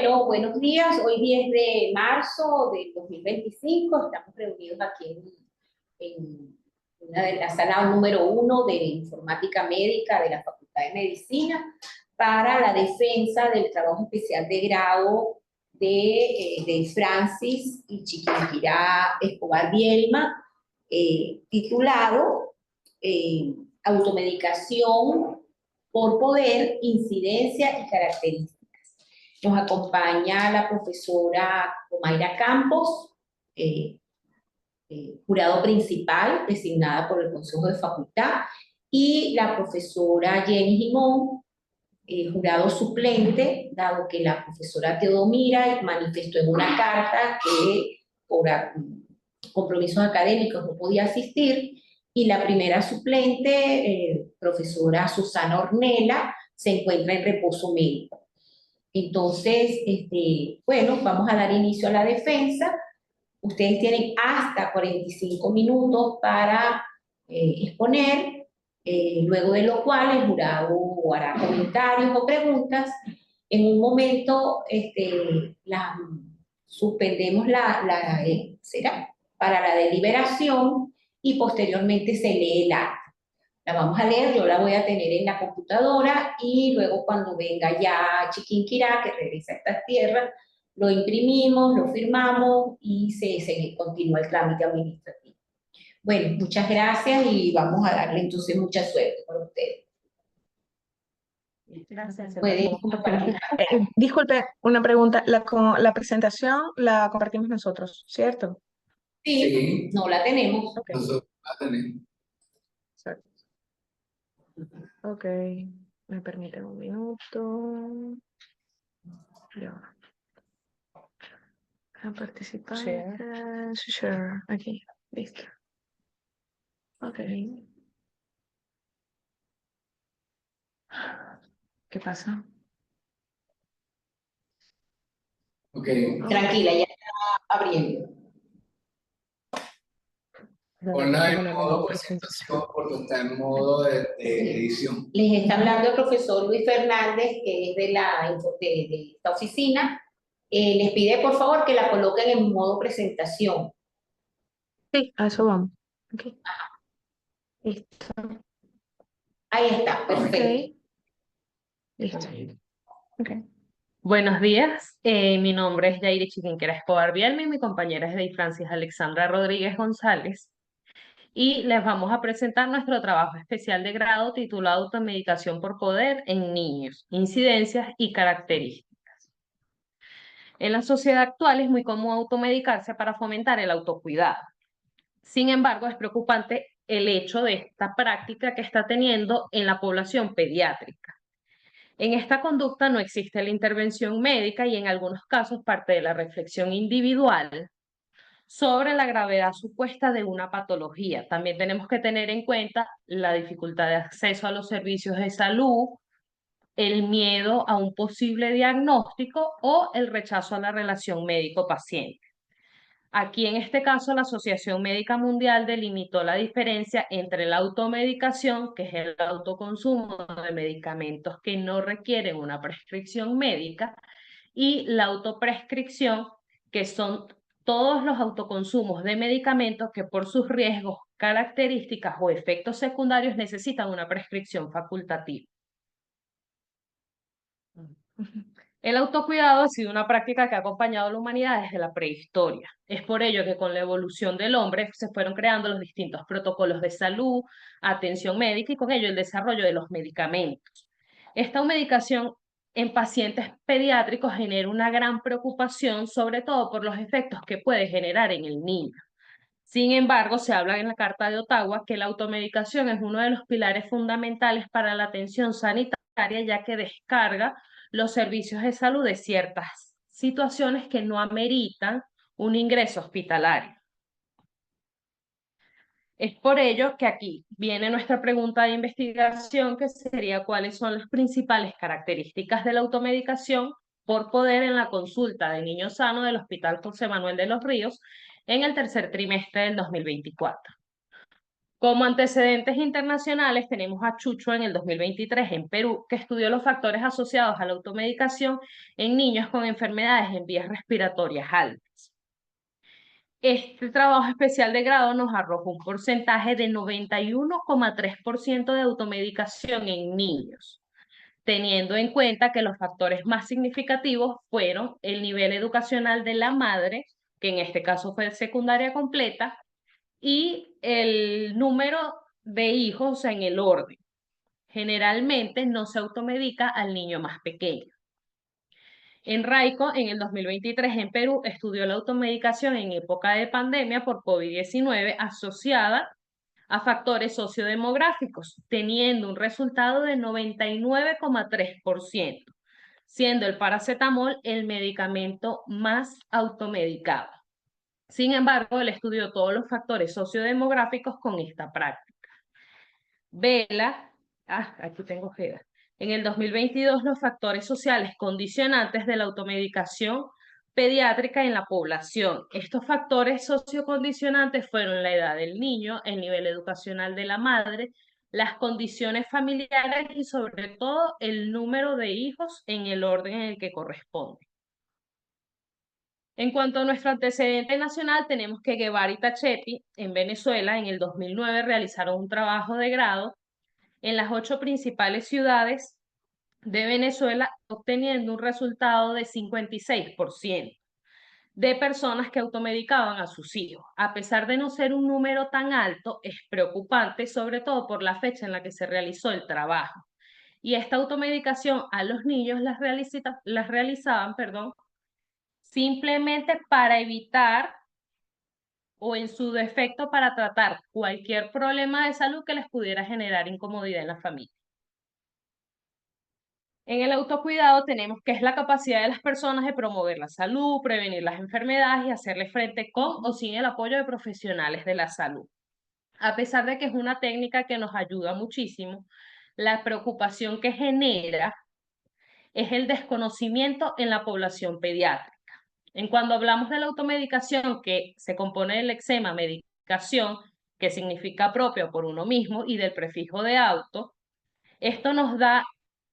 Bueno, buenos días. Hoy 10 de marzo del 2025 estamos reunidos aquí en una de la sala número 1 de Informática Médica de la Facultad de Medicina para la defensa del trabajo especial de grado de Francis y Chiquinquirá Escobar Bielma, titulado Automedicación por poder, incidencia y características. Nos acompaña la profesora Omaira Campos, jurado principal designada por el Consejo de Facultad, y la profesora Jenny Gimón, jurado suplente, dado que la profesora Teodomira manifestó en una carta que por compromisos académicos no podía asistir, y la primera suplente, profesora Susana Ornella, se encuentra en reposo médico. Entonces, bueno, vamos a dar inicio a la defensa. Ustedes tienen hasta 45 minutos para exponer, luego de lo cual el jurado hará comentarios o preguntas. En un momento suspendemos será para la deliberación y posteriormente se lee el acta. La vamos a leer, yo la voy a tener en la computadora y luego cuando venga ya Chiquinquirá, que regresa a esta tierra, lo imprimimos, lo firmamos y se continúa el trámite administrativo. Bueno, muchas gracias y vamos a darle entonces mucha suerte para ustedes. Gracias. ¿Pueden compartir? Disculpe, una pregunta. La presentación la compartimos nosotros, ¿cierto? Sí, no la tenemos. Okay. Nosotros la tenemos. Ok, me permiten un minuto. Ya. A participar. Share. Aquí, listo. Ok. ¿Qué pasa? Ok. Tranquila, ya está abriendo. Ponla en modo presentación porque está en modo de edición. Les está hablando el profesor Luis Fernández, que es de esta oficina. Les pide por favor que la coloquen en modo presentación. Sí, a eso vamos. Okay. Listo. Ahí está, perfecto. Okay. Listo. Okay. Buenos días, mi nombre es Yairi Chiquinquera Escobar Bielma y mi compañera es Dey Francis Alexandra Rodríguez González. Y les vamos a presentar nuestro trabajo especial de grado titulado Automedicación por poder en niños, incidencias y características. En la sociedad actual es muy común automedicarse para fomentar el autocuidado. Sin embargo, es preocupante el hecho de esta práctica que está teniendo en la población pediátrica. En esta conducta no existe la intervención médica y en algunos casos parte de la reflexión individual sobre la gravedad supuesta de una patología. También tenemos que tener en cuenta la dificultad de acceso a los servicios de salud, el miedo a un posible diagnóstico o el rechazo a la relación médico-paciente. Aquí en este caso la Asociación Médica Mundial delimitó la diferencia entre la automedicación, que es el autoconsumo de medicamentos que no requieren una prescripción médica, y la autoprescripción, que son todos los autoconsumos de medicamentos que por sus riesgos, características o efectos secundarios necesitan una prescripción facultativa. El autocuidado ha sido una práctica que ha acompañado a la humanidad desde la prehistoria. Es por ello que con la evolución del hombre se fueron creando los distintos protocolos de salud, atención médica y con ello el desarrollo de los medicamentos. Esta medicación en pacientes pediátricos genera una gran preocupación, sobre todo por los efectos que puede generar en el niño. Sin embargo, se habla en la Carta de Ottawa que la automedicación es uno de los pilares fundamentales para la atención sanitaria, ya que descarga los servicios de salud de ciertas situaciones que no ameritan un ingreso hospitalario. Es por ello que aquí viene nuestra pregunta de investigación, que sería cuáles son las principales características de la automedicación por poder en la consulta de niños sanos del Hospital José Manuel de los Ríos en el tercer trimestre del 2024. Como antecedentes internacionales tenemos a Chucho en el 2023 en Perú, que estudió los factores asociados a la automedicación en niños con enfermedades en vías respiratorias altas. Este trabajo especial de grado nos arrojó un porcentaje de 91,3% de automedicación en niños, teniendo en cuenta que los factores más significativos fueron el nivel educacional de la madre, que en este caso fue secundaria completa, y el número de hijos, o sea, en el orden. Generalmente no se automedica al niño más pequeño. En Raico, en el 2023 en Perú, estudió la automedicación en época de pandemia por COVID-19 asociada a factores sociodemográficos, teniendo un resultado de 99,3%, siendo el paracetamol el medicamento más automedicado. Sin embargo, él estudió todos los factores sociodemográficos con esta práctica. Vela, aquí tengo Vela. En el 2022, los factores sociales condicionantes de la automedicación pediátrica en la población. Estos factores sociocondicionantes fueron la edad del niño, el nivel educacional de la madre, las condiciones familiares y sobre todo el número de hijos en el orden en el que corresponde. En cuanto a nuestro antecedente nacional, tenemos que Guevara y Tachetti en Venezuela en el 2009 realizaron un trabajo de grado en las 8 principales ciudades de Venezuela, obteniendo un resultado de 56% de personas que automedicaban a sus hijos. A pesar de no ser un número tan alto, es preocupante, sobre todo por la fecha en la que se realizó el trabajo. Y esta automedicación a los niños las realizaban, simplemente para evitar o en su defecto para tratar cualquier problema de salud que les pudiera generar incomodidad en la familia. En el autocuidado tenemos que es la capacidad de las personas de promover la salud, prevenir las enfermedades y hacerle frente con o sin el apoyo de profesionales de la salud. A pesar de que es una técnica que nos ayuda muchísimo, la preocupación que genera es el desconocimiento en la población pediátrica. En cuando hablamos de la automedicación, que se compone del lexema medicación, que significa propio por uno mismo, y del prefijo de auto, esto nos da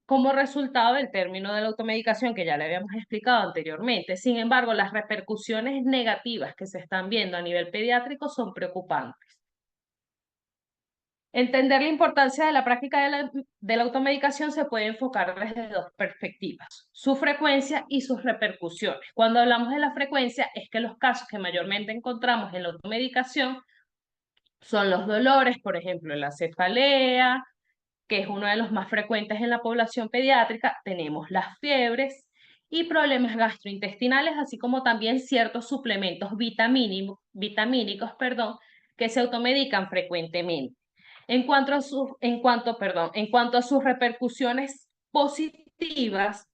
como resultado el término de la automedicación que ya le habíamos explicado anteriormente. Sin embargo, las repercusiones negativas que se están viendo a nivel pediátrico son preocupantes. Entender la importancia de la práctica de la automedicación se puede enfocar desde dos perspectivas, su frecuencia y sus repercusiones. Cuando hablamos de la frecuencia, es que los casos que mayormente encontramos en la automedicación son los dolores, por ejemplo, la cefalea, que es uno de los más frecuentes en la población pediátrica, tenemos las fiebres y problemas gastrointestinales, así como también ciertos suplementos vitamínicos, que se automedican frecuentemente. En cuanto a sus repercusiones positivas,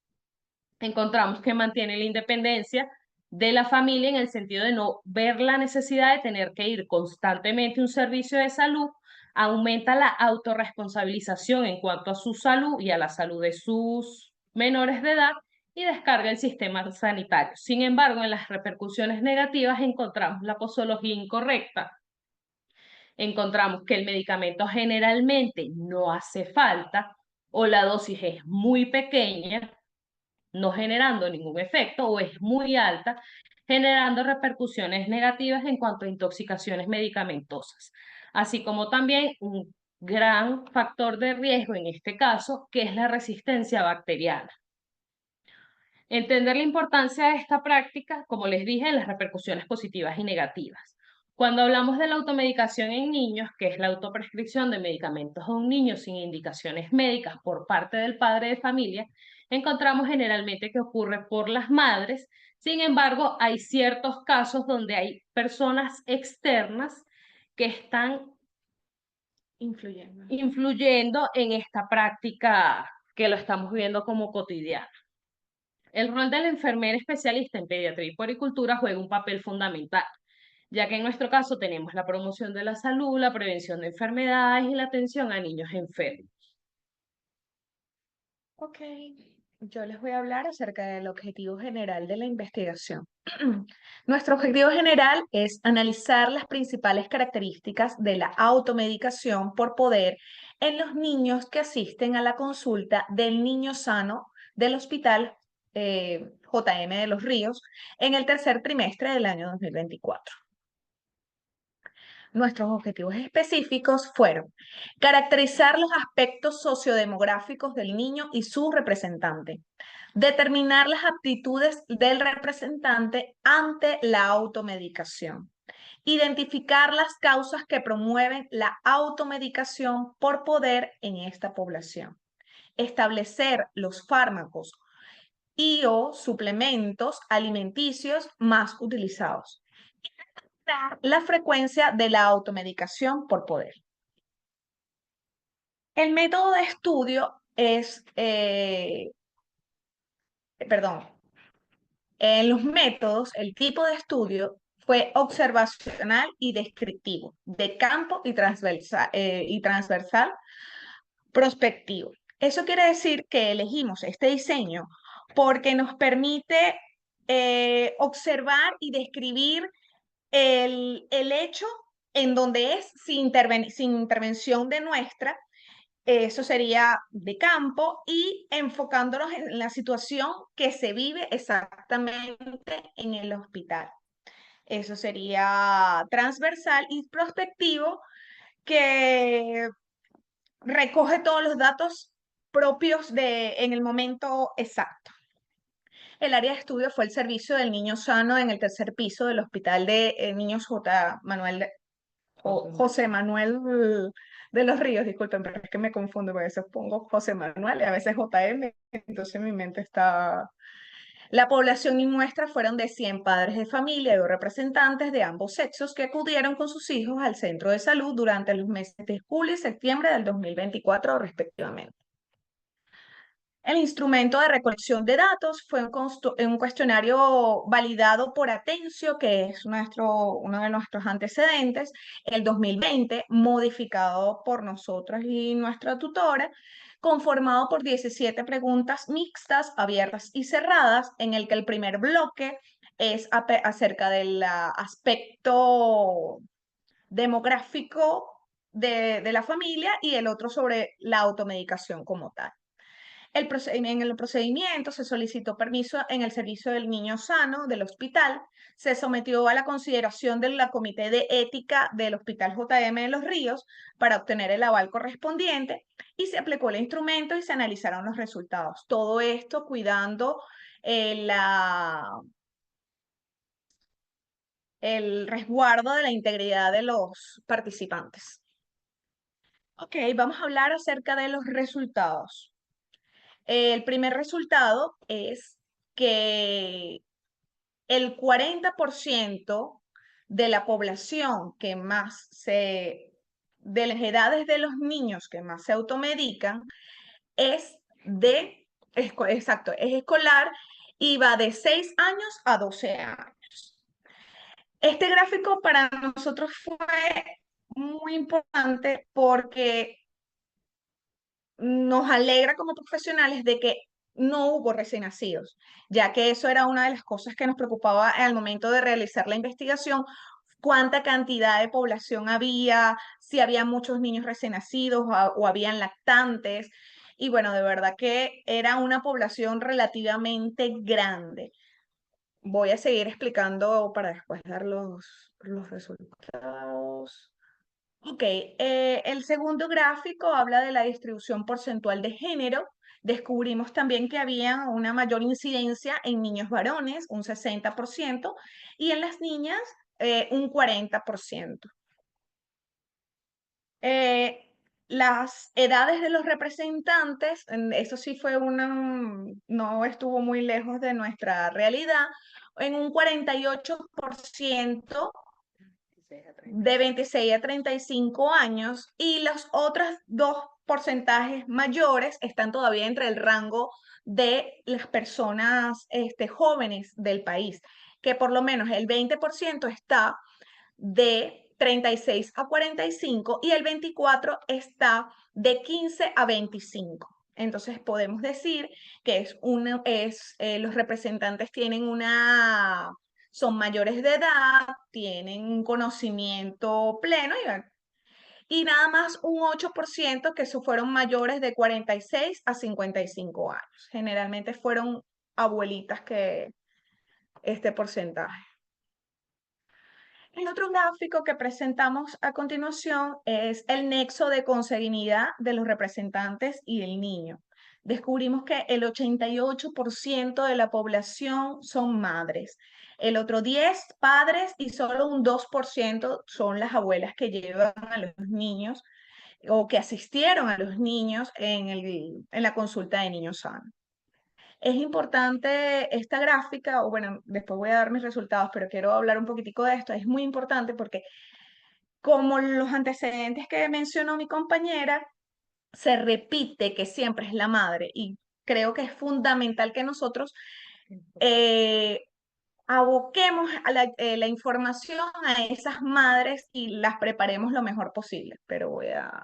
encontramos que mantiene la independencia de la familia en el sentido de no ver la necesidad de tener que ir constantemente a un servicio de salud, aumenta la autorresponsabilización en cuanto a su salud y a la salud de sus menores de edad y descarga el sistema sanitario. Sin embargo, en las repercusiones negativas encontramos la posología incorrecta, encontramos que el medicamento generalmente no hace falta o la dosis es muy pequeña, no generando ningún efecto o es muy alta, generando repercusiones negativas en cuanto a intoxicaciones medicamentosas, así como también un gran factor de riesgo en este caso, que es la resistencia bacteriana. Entender la importancia de esta práctica, como les dije, en las repercusiones positivas y negativas. Cuando hablamos de la automedicación en niños, que es la autoprescripción de medicamentos a un niño sin indicaciones médicas por parte del padre de familia, encontramos generalmente que ocurre por las madres. Sin embargo, hay ciertos casos donde hay personas externas que están influyendo en esta práctica que lo estamos viendo como cotidiana. El rol de la enfermera especialista en pediatría y puericultura juega un papel fundamental, ya que en nuestro caso tenemos la promoción de la salud, la prevención de enfermedades y la atención a niños enfermos. Ok, Yo les voy a hablar acerca del objetivo general de la investigación. Nuestro objetivo general es analizar las principales características de la automedicación por poder en los niños que asisten a la consulta del niño sano del Hospital JM de Los Ríos en el tercer trimestre del año 2024. Nuestros objetivos específicos fueron caracterizar los aspectos sociodemográficos del niño y su representante, determinar las aptitudes del representante ante la automedicación, identificar las causas que promueven la automedicación por poder en esta población, establecer los fármacos y o suplementos alimenticios más utilizados, la frecuencia de la automedicación por poder. El método de estudio es, en los métodos, el tipo de estudio fue observacional y descriptivo, de campo y transversal prospectivo. Eso quiere decir que elegimos este diseño porque nos permite observar y describir el hecho en donde es sin intervención de nuestra, eso sería de campo, y enfocándonos en la situación que se vive exactamente en el hospital. Eso sería transversal y prospectivo, que recoge todos los datos propios en el momento exacto. El área de estudio fue el servicio del niño sano en el tercer piso del Hospital de Niños José Manuel de los Ríos, disculpen, pero es que me confundo, porque a veces pongo José Manuel y a veces JM, entonces mi mente está... La población y muestra fueron de 100 padres de familia y representantes de ambos sexos que acudieron con sus hijos al centro de salud durante los meses de julio y septiembre del 2024, respectivamente. El instrumento de recolección de datos fue un cuestionario validado por Atencio, que es uno de nuestros antecedentes, el 2020, modificado por nosotras y nuestra tutora, conformado por 17 preguntas mixtas, abiertas y cerradas, en el que el primer bloque es acerca del aspecto demográfico de la familia y el otro sobre la automedicación como tal. En el procedimiento se solicitó permiso en el servicio del niño sano del hospital, se sometió a la consideración de la Comité de Ética del Hospital JM de Los Ríos para obtener el aval correspondiente y se aplicó el instrumento y se analizaron los resultados. Todo esto cuidando el resguardo de la integridad de los participantes. Ok, vamos a hablar acerca de los resultados. El primer resultado es que el 40% de la población de las edades de los niños que más se automedican es exacto, es escolar y va de 6 años a 12 años. Este gráfico para nosotros fue muy importante porque nos alegra como profesionales de que no hubo recién nacidos, ya que eso era una de las cosas que nos preocupaba al momento de realizar la investigación: cuánta cantidad de población había, si había muchos niños recién nacidos o habían lactantes. Y bueno, de verdad que era una población relativamente grande. Voy a seguir explicando para después dar los resultados. Ok, el segundo gráfico habla de la distribución porcentual de género. Descubrimos también que había una mayor incidencia en niños varones, un 60%, y en las niñas, un 40%. Las edades de los representantes, eso sí fue no estuvo muy lejos de nuestra realidad, en un 48% de 26 a 35 años, y los otros dos porcentajes mayores están todavía entre el rango de las personas jóvenes del país, que por lo menos el 20% está de 36 a 45 y el 24 está de 15 a 25. Entonces podemos decir que los representantes son mayores de edad, tienen un conocimiento pleno y nada más un 8% que fueron mayores de 46 a 55 años. Generalmente fueron abuelitas que este porcentaje. El otro gráfico que presentamos a continuación es el nexo de consanguinidad de los representantes y del niño. Descubrimos que el 88% de la población son madres, el otro 10 padres y solo un 2% son las abuelas que llevan a los niños o que asistieron a los niños en la consulta de niños sanos. Es importante esta gráfica, o bueno, después voy a dar mis resultados, pero quiero hablar un poquitico de esto. Es muy importante porque como los antecedentes que mencionó mi compañera, se repite que siempre es la madre y creo que es fundamental que nosotros aboquemos a la información a esas madres y las preparemos lo mejor posible. Pero voy a...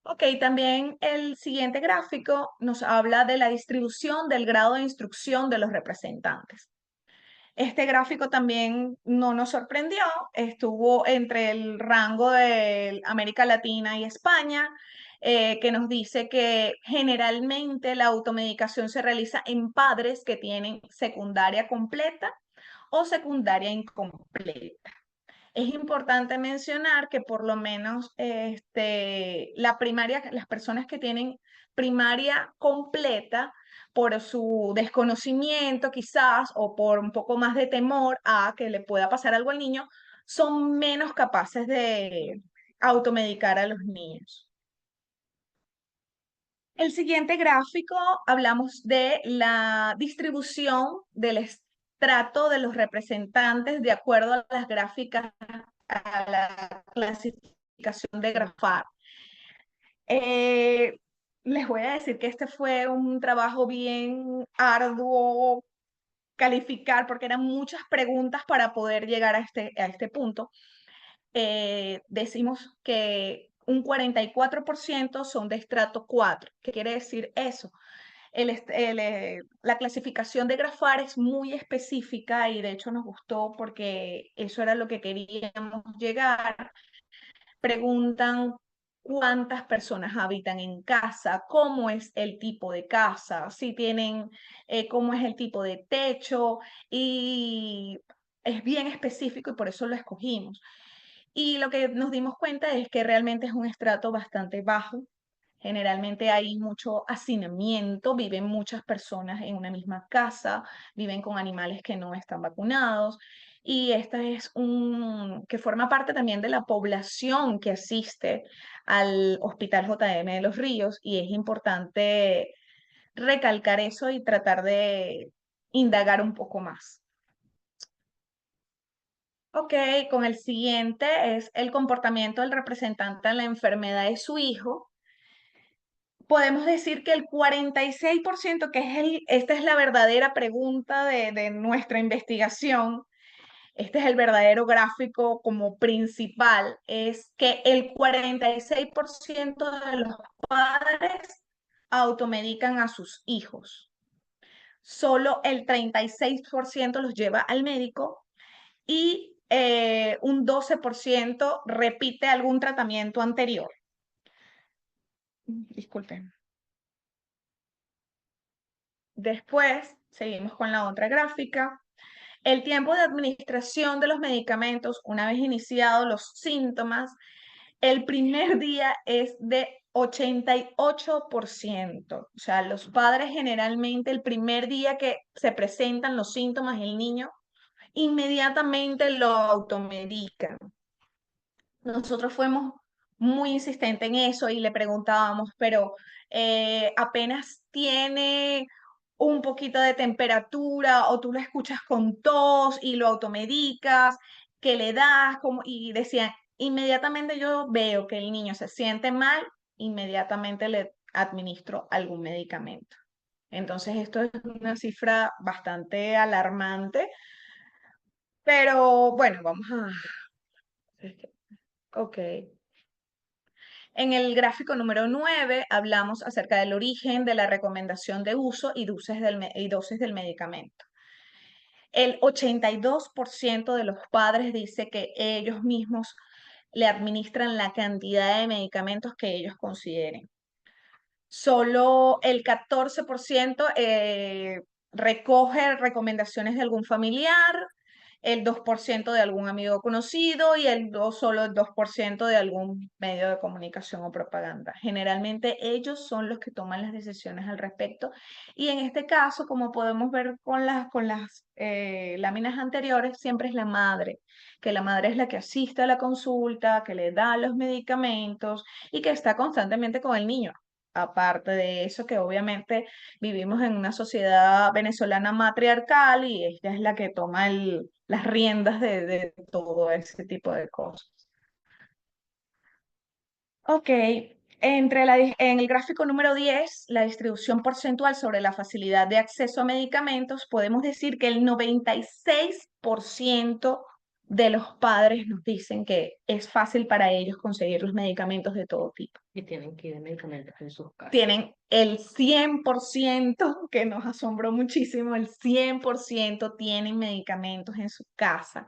Ok, también el siguiente gráfico nos habla de la distribución del grado de instrucción de los representantes. Este gráfico también no nos sorprendió, estuvo entre el rango de América Latina y España, que nos dice que generalmente la automedicación se realiza en padres que tienen secundaria completa o secundaria incompleta. Es importante mencionar que por lo menos las personas que tienen primaria completa, por su desconocimiento quizás o por un poco más de temor a que le pueda pasar algo al niño, son menos capaces de automedicar a los niños. El siguiente gráfico hablamos de la distribución del estrato de los representantes de acuerdo a las gráficas, a la clasificación de Grafar. Les voy a decir que este fue un trabajo bien arduo calificar porque eran muchas preguntas para poder llegar a este punto. Decimos que un 44% son de estrato 4. ¿Qué quiere decir eso? La clasificación de Grafar es muy específica y de hecho nos gustó porque eso era lo que queríamos llegar. Preguntan cuántas personas habitan en casa, cómo es el tipo de casa, si tienen, cómo es el tipo de techo y es bien específico y por eso lo escogimos. Y lo que nos dimos cuenta es que realmente es un estrato bastante bajo. Generalmente hay mucho hacinamiento, viven muchas personas en una misma casa, viven con animales que no están vacunados y esta es que forma parte también de la población que asiste al Hospital JM de Los Ríos y es importante recalcar eso y tratar de indagar un poco más. Ok, con el siguiente es el comportamiento del representante en la enfermedad de su hijo. Podemos decir que el 46%, esta es la verdadera pregunta de nuestra investigación, este es el verdadero gráfico como principal, es que el 46% de los padres automedican a sus hijos. Solo el 36% los lleva al médico y un 12% repite algún tratamiento anterior. Disculpen. Después, seguimos con la otra gráfica. El tiempo de administración de los medicamentos, una vez iniciados los síntomas, el primer día es de 88%. O sea, los padres generalmente el primer día que se presentan los síntomas, el niño inmediatamente lo automedican. Nosotros fuimos muy insistentes en eso y le preguntábamos, pero apenas tiene un poquito de temperatura o tú lo escuchas con tos y lo automedicas, ¿qué le das? Y decían, inmediatamente yo veo que el niño se siente mal, inmediatamente le administro algún medicamento. Entonces esto es una cifra bastante alarmante, pero bueno, vamos a... Ok. En el gráfico número 9 hablamos acerca del origen de la recomendación de uso y dosis del medicamento. El 82% de los padres dice que ellos mismos le administran la cantidad de medicamentos que ellos consideren. Solo el 14% recoge recomendaciones de algún familiar, el 2% de algún amigo conocido y solo el 2% de algún medio de comunicación o propaganda. Generalmente ellos son los que toman las decisiones al respecto y en este caso, como podemos ver con las láminas anteriores, siempre es la madre, que la madre es la que asiste a la consulta, que le da los medicamentos y que está constantemente con el niño. Aparte de eso, que obviamente vivimos en una sociedad venezolana matriarcal y ella es la que toma las riendas de todo ese tipo de cosas. Ok, en el gráfico número 10, la distribución porcentual sobre la facilidad de acceso a medicamentos, podemos decir que el 96% de los padres nos dicen que es fácil para ellos conseguir los medicamentos de todo tipo. Y tienen que ir de medicamentos en sus casas. Tienen el 100%, que nos asombró muchísimo, el 100% tienen medicamentos en su casa.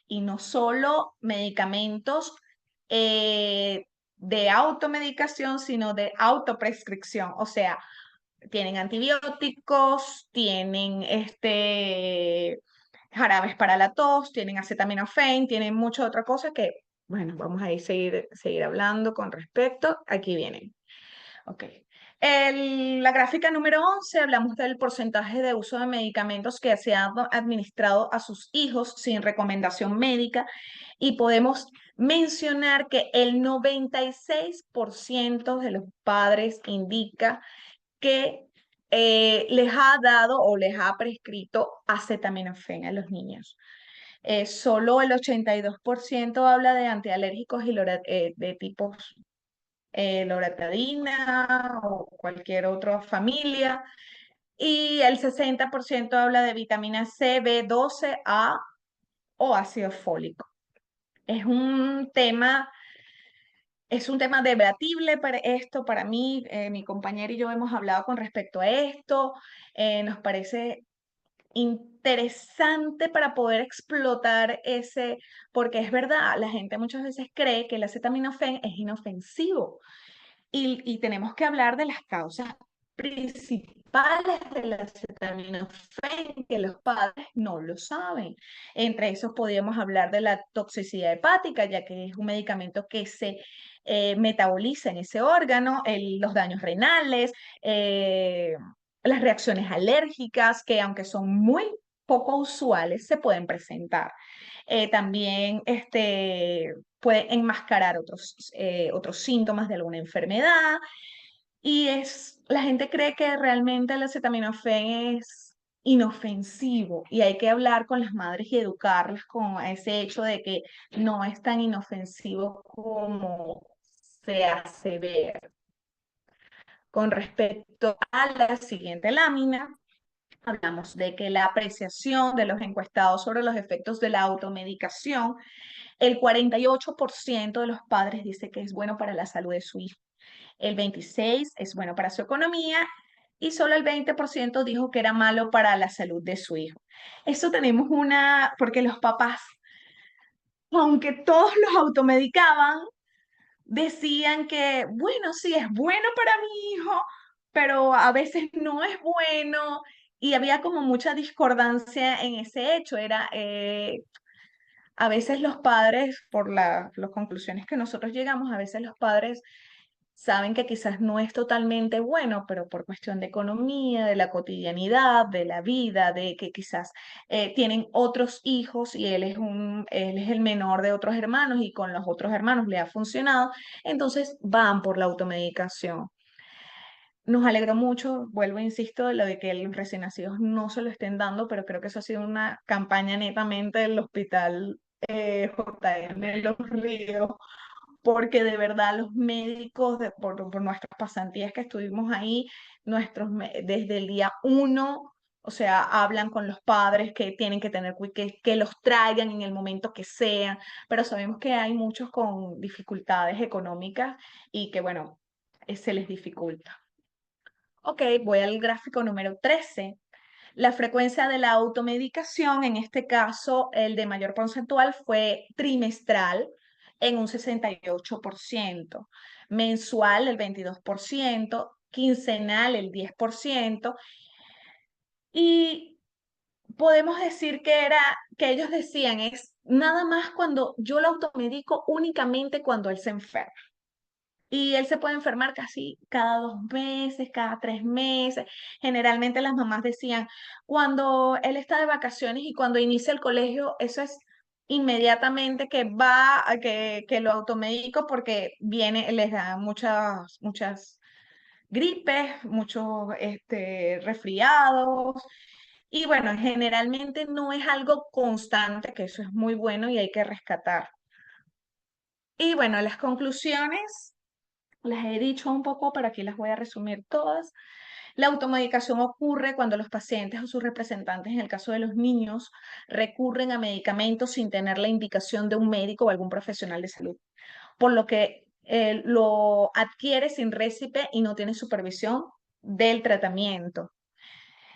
Y no solo medicamentos de automedicación, sino de autoprescripción. O sea, tienen antibióticos, tienen jarabes para la tos, tienen acetaminofén, tienen mucha otra cosa que, bueno, vamos a ir seguir hablando con respecto. Aquí vienen. Ok. La gráfica número 11 hablamos del porcentaje de uso de medicamentos que se ha administrado a sus hijos sin recomendación médica y podemos mencionar que el 96% de los padres indica que les ha dado o les ha prescrito acetaminofén a los niños. Solo el 82% habla de antialérgicos y de tipos loratadina o cualquier otra familia. Y el 60% habla de vitamina C, B12, A o ácido fólico. Es un tema, es un tema debatible para mí. Mi compañera y yo hemos hablado con respecto a esto. Nos parece interesante para poder explotar porque es verdad, la gente muchas veces cree que el acetaminofén es inofensivo. Y tenemos que hablar de las causas principales del acetaminofén, que los padres no lo saben. Entre esos podríamos hablar de la toxicidad hepática, ya que es un medicamento que se metaboliza en ese órgano, los daños renales, las reacciones alérgicas, que aunque son muy poco usuales, se pueden presentar. También puede enmascarar otros síntomas de alguna enfermedad. Y la gente cree que realmente el acetaminofén es inofensivo y hay que hablar con las madres y educarlas con ese hecho de que no es tan inofensivo como se hace ver. Con respecto a la siguiente lámina, hablamos de que la apreciación de los encuestados sobre los efectos de la automedicación, el 48% de los padres dice que es bueno para la salud de su hijo, el 26% es bueno para su economía y solo el 20% dijo que era malo para la salud de su hijo. Eso tenemos porque los papás, aunque todos los automedicaban, decían que, bueno, sí, es bueno para mi hijo, pero a veces no es bueno y había como mucha discordancia en ese hecho. A veces los padres, por las conclusiones que nosotros llegamos, a veces los padres saben que quizás no es totalmente bueno, pero por cuestión de economía, de la cotidianidad, de la vida, de que quizás tienen otros hijos y él es el menor de otros hermanos y con los otros hermanos le ha funcionado, entonces van por la automedicación. Nos alegró mucho, vuelvo e insisto, de lo de que los recién nacidos no se lo estén dando, pero creo que eso ha sido una campaña netamente del hospital JM Los Ríos, porque de verdad los médicos, por nuestras pasantías que estuvimos ahí, desde el día 1 O sea, hablan con los padres que tienen que tener, que los traigan en el momento que sea, pero sabemos que hay muchos con dificultades económicas y que, bueno, se les dificulta. Ok, voy al gráfico número 13. La frecuencia de la automedicación, en este caso, el de mayor porcentual fue trimestral en un 68%, mensual el 22%, quincenal el 10%, y podemos decir que ellos decían, es nada más cuando yo lo automedico únicamente cuando él se enferma. Y él se puede enfermar casi cada 2 meses, cada 3 meses. Generalmente las mamás decían, cuando él está de vacaciones y cuando inicia el colegio, eso es inmediatamente que va a que lo automedico porque viene, les da muchas gripes, muchos resfriados. Y bueno, generalmente no es algo constante, que eso es muy bueno y hay que rescatar. Y bueno, las conclusiones. Las he dicho un poco, pero aquí las voy a resumir todas. La automedicación ocurre cuando los pacientes o sus representantes, en el caso de los niños, recurren a medicamentos sin tener la indicación de un médico o algún profesional de salud, por lo que lo adquiere sin récipe y no tiene supervisión del tratamiento.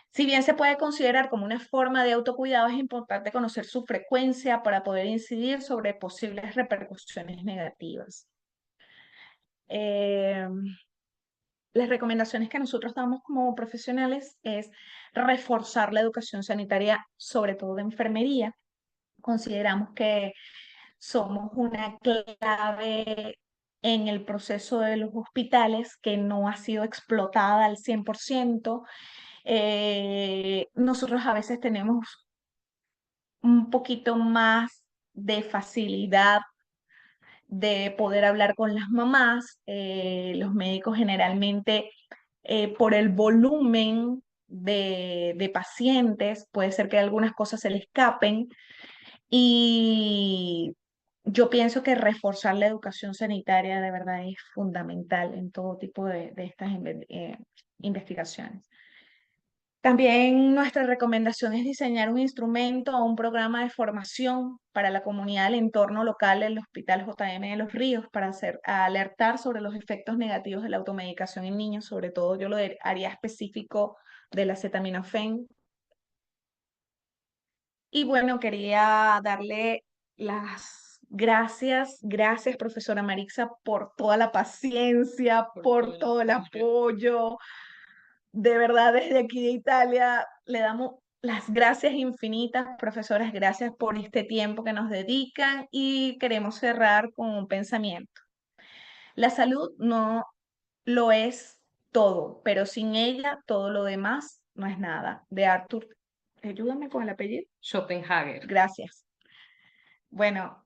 Si bien se puede considerar como una forma de autocuidado, es importante conocer su frecuencia para poder incidir sobre posibles repercusiones negativas. Eh, las recomendaciones que nosotros damos como profesionales es reforzar la educación sanitaria, sobre todo de enfermería. Consideramos que somos una clave en el proceso de los hospitales que no ha sido explotada al 100%. Nosotros a veces tenemos un poquito más de facilidad de poder hablar con las mamás. Los médicos generalmente, por el volumen de pacientes, puede ser que algunas cosas se le escapen. Y yo pienso que reforzar la educación sanitaria de verdad es fundamental en todo tipo de estas investigaciones. También nuestra recomendación es diseñar un instrumento o un programa de formación para la comunidad del entorno local del Hospital JM de Los Ríos para alertar sobre los efectos negativos de la automedicación en niños. Sobre todo yo lo haría específico de la acetaminofén. Y bueno, quería darle las gracias, profesora Marixa, por toda la paciencia, por todo el apoyo. De verdad, desde aquí de Italia le damos las gracias infinitas, profesoras, gracias por este tiempo que nos dedican y queremos cerrar con un pensamiento. La salud no lo es todo, pero sin ella todo lo demás no es nada. De Arthur, ayúdame con el apellido. Schopenhauer. Gracias. Bueno,